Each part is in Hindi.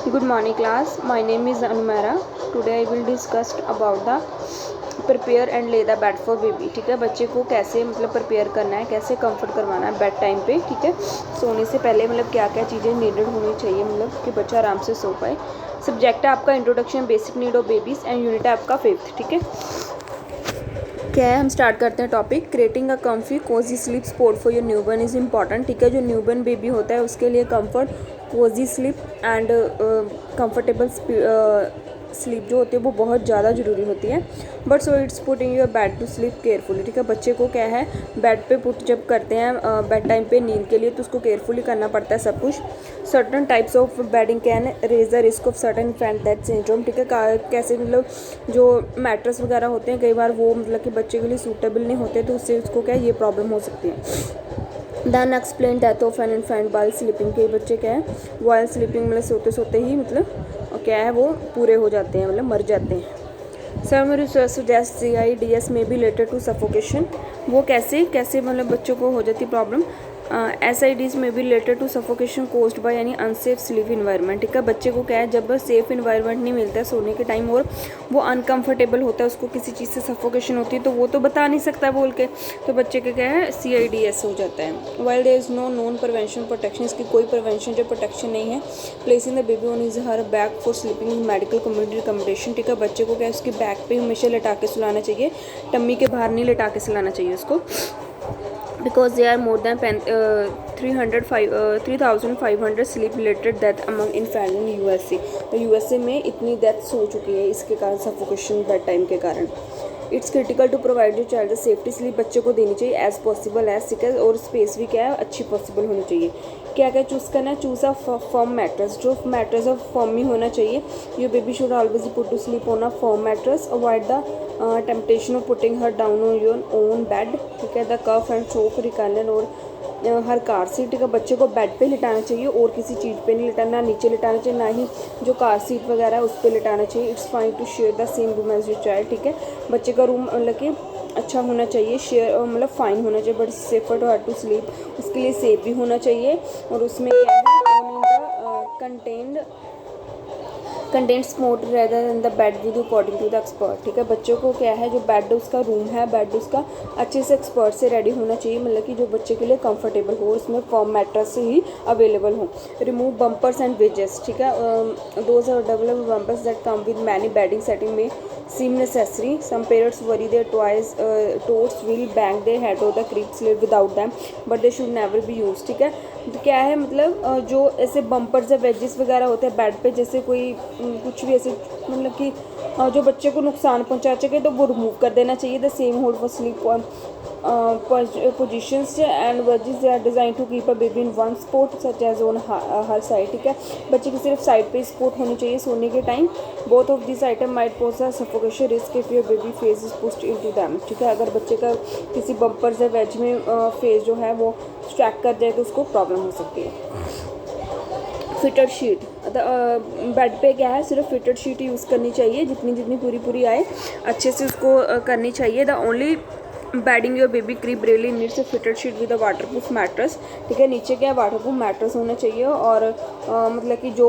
Good morning class. My name is Anumara. Today I will discuss about the prepare and lay the bed for baby. ठीक है, बच्चे को कैसे मतलब प्रिपेयर करना है, कैसे कंफर्ट करवाना है बेड टाइम पे. ठीक है, सोने से पहले मतलब क्या क्या चीज़ें नीडेड होनी चाहिए मतलब कि बच्चा आराम से सो पाए. सब्जेक्ट है आपका introduction basic need of babies and unit है आपका 5th. ठीक है, क्या है हम स्टार्ट करते हैं topic. Creating a comfy cosy sleep spot for your newborn is important. ठीक है, जो न्यूबर्न बेबी होता है उसके लिए comfort, cosy sleep and comfortable sleep जो होती है वो बहुत ज़्यादा ज़रूरी होती है. But so it's putting your bed to sleep carefully. ठीक है, बच्चे को क्या है बेड पे पुट जब करते हैं बेड टाइम पे नींद के लिए तो उसको केयरफुली करना पड़ता है सब कुछ. Certain types of bedding can raise the risk of certain infant death syndrome. ठीक है, कैसे मतलब जो मैट्रेस वगैरह होते हैं कई बार वो मतलब कि बच्चे के लिए सूटेबल नहीं होते तो उससे उसको क्या ये प्रॉब्लम हो सकती है. Then explain death of an infant while sleeping. कई बच्चे क्या है वाइल स्लीपिंग मतलब सोते सोते ही मतलब क्या है वो पूरे हो जाते हैं मतलब मर जाते हैं. सम रिसर्च सजेस्ट CIDS में भी रिलेटेड टू सफोकेशन. वो कैसे कैसे मतलब बच्चों को हो जाती प्रॉब्लम. SIDs में भी related to suffocation caused by यानी अनसेफ स्लीप इन्वायरमेंट. ठीक है, बच्चे को क्या है जब सेफ इन्वायरमेंट नहीं मिलता है सोने के टाइम और वो अनकंफर्टेबल होता है, उसको किसी चीज़ से सफोकेशन होती है तो वो तो बता नहीं सकता बोल के, तो बच्चे का क्या है CIDS हो जाता है. While there is no known prevention protection. इसकी कोई प्रिवेंशन जो प्रोटेक्शन नहीं है. Placing the baby on is her back for sleeping in medical community recommendation. ठीक है, बच्चे को क्या है उसकी बैक पे हमेशा लेटा के सुलाना चाहिए, टम्मी के बाहर नहीं लेटा के सुलाना चाहिए उसको. Because there are more than 3,500 sleep related death among infants in USA. तो USA में इतनी डेथ्स हो चुकी है इसके कारण सफोकेशन बेड टाइम के कारण. It's critical to provide your child safety. Sleep बच्चे को देनी चाहिए एज पॉसिबल एज सिक और स्पेस भी क्या है अच्छी पॉसिबल होनी चाहिए. क्या क्या चूज़ करना है. Choose a firm mattress. जो मैट्रेस ऑफ फर्म ही होना चाहिए. Your baby should always put to sleep on a firm mattress. Avoid the temptation of putting her down on your own bed. ठीक है, द कफ एंड सोफ रिकालन और हर कार सीट. ठीक है, बच्चे को बेड पे लिटाना चाहिए और किसी चीज़ पे नहीं लिटाना, नीचे लिटाना चाहिए, ना ही जो कार सीट वगैरह है उस पर लिटाना चाहिए. It's fine to share the same room as your child. ठीक है, बच्चे का रूम मतलब कि अच्छा होना चाहिए, शेयर मतलब फाइन होना चाहिए but safer to her to sleep. उसके लिए सेफ भी होना चाहिए और उसमें क्या है own in the content smote rather than the bed with according to the expert. ठीक है, बच्चों को क्या है जो बेड उसका रूम है बेड उसका अच्छे से एक्सपर्ट से रेडी होना चाहिए मतलब कि जो बच्चे के लिए कंफर्टेबल हो, उसमें फर्म मैट्रेस से ही अवेलेबल हो. Remove bumpers and wedges. ठीक है, those are double bumpers that come with many bedding setting में seem necessary. Some parents worry their toes will bang their head or the crib slip without them, but they should never be used. ठीक है, तो क्या है मतलब जो ऐसे बम्पर्स या वेजेस वगैरह होते हैं बेड पे, जैसे कोई कुछ भी ऐसे मतलब कि जो बच्चे को नुकसान पहुंचा सके तो वो रिमूव कर देना चाहिए. The same hold for sleep positions and wedges they are design to keep a baby in one spot such as on her side. ठीक है, बच्चे की सिर्फ साइड पे स्पॉट होनी चाहिए सोने के time. Both of this item might pose a suffocation risk if your baby face is pushed into them. ठीक है, अगर बच्चे का किसी बम्पर्स या वेज में फेस जो है वो स्ट्रैक कर जाए तो उसको प्रॉब्लम हो सकती है. Fitted sheet. बेड पे क्या है सिर्फ फिटेड शीट यूज़ करनी चाहिए, जितनी जितनी पूरी आए अच्छे से उसको करनी चाहिए. The only bedding your baby crib really needs a fitted sheet with a waterproof mattress. ठीक है, नीचे क्या वाटरप्रूफ मैट्रेस होना चाहिए और मतलब कि जो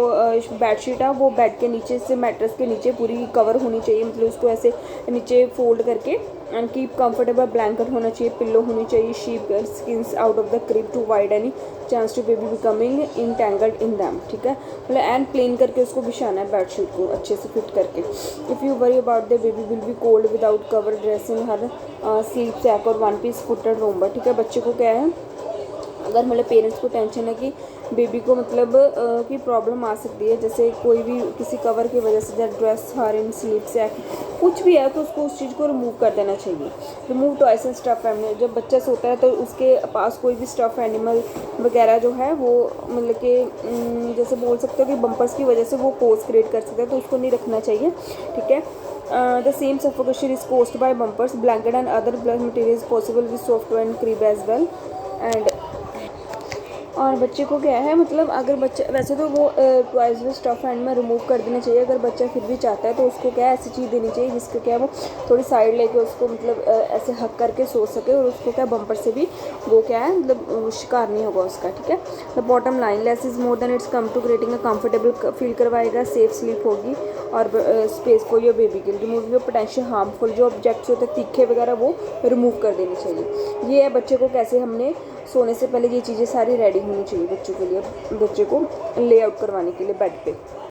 बेड शीट है वो बेड के नीचे से मैट्रेस के नीचे पूरी कवर होनी चाहिए, मतलब उसको ऐसे नीचे फोल्ड करके एंड कीप कंफर्टेबल ब्लैंकेट होना चाहिए, पिल्लो होनी चाहिए, sheep skins out of the crib to wide any chance to baby becoming entangled in them. ठीक है, मतलब एंड प्लेन करके उसको बिछाना है बेडशीट को अच्छे से फिट करके. If you worry about the baby will be cold without cover dress in her sleep sack और वन पीस फुटेड रोम्बर. ठीक है, बच्चे को क्या है अगर मतलब पेरेंट्स को टेंशन है कि बेबी को मतलब की प्रॉब्लम आ सकती है, जैसे कोई भी किसी कवर की वजह से जब dress her in sleep sack कुछ भी है तो उसको उस चीज़ को रिमूव कर देना चाहिए. Remove toys and stuff animal. जब बच्चा सोता है तो उसके पास कोई भी स्टफ एनिमल वगैरह जो है वो मतलब कि जैसे बोल सकते हो कि बम्पर्स की वजह से वो कोज क्रिएट कर सकता है तो उसको नहीं रखना चाहिए. ठीक है, the same suffocation is caused by bumpers, blanket and other materials possible with soft and crib as well. And और बच्चे को क्या है मतलब अगर बच्चा वैसे तो वो टॉयज में स्टफ हैंड में रिमूव कर देना चाहिए. अगर बच्चा फिर भी चाहता है तो उसको क्या ऐसी चीज़ देनी चाहिए जिसको क्या वो थोड़ी साइड लेके उसको मतलब ऐसे हक करके सो सके और उसको क्या बम्पर से भी वो क्या है मतलब शिकार नहीं होगा उसका, ठीक है। The bottom line, less is more then it's come to creating a comfortable feel करवाएगा, सेफ स्लीप होगी और स्पेस फॉर योर बेबी के, रिमूविंग योर पोटेंशियल हार्मफुल जो ऑब्जेक्ट्स होते हैं तीखे वगैरह वो रिमूव कर देनी चाहिए। ये है बच्चे को कैसे हमने सोने से पहले ये चीज़ें सारी रेडी होनी चाहिए बच्चों के लिए, बच्चे को लेआउट करवाने के लिए बेड पे।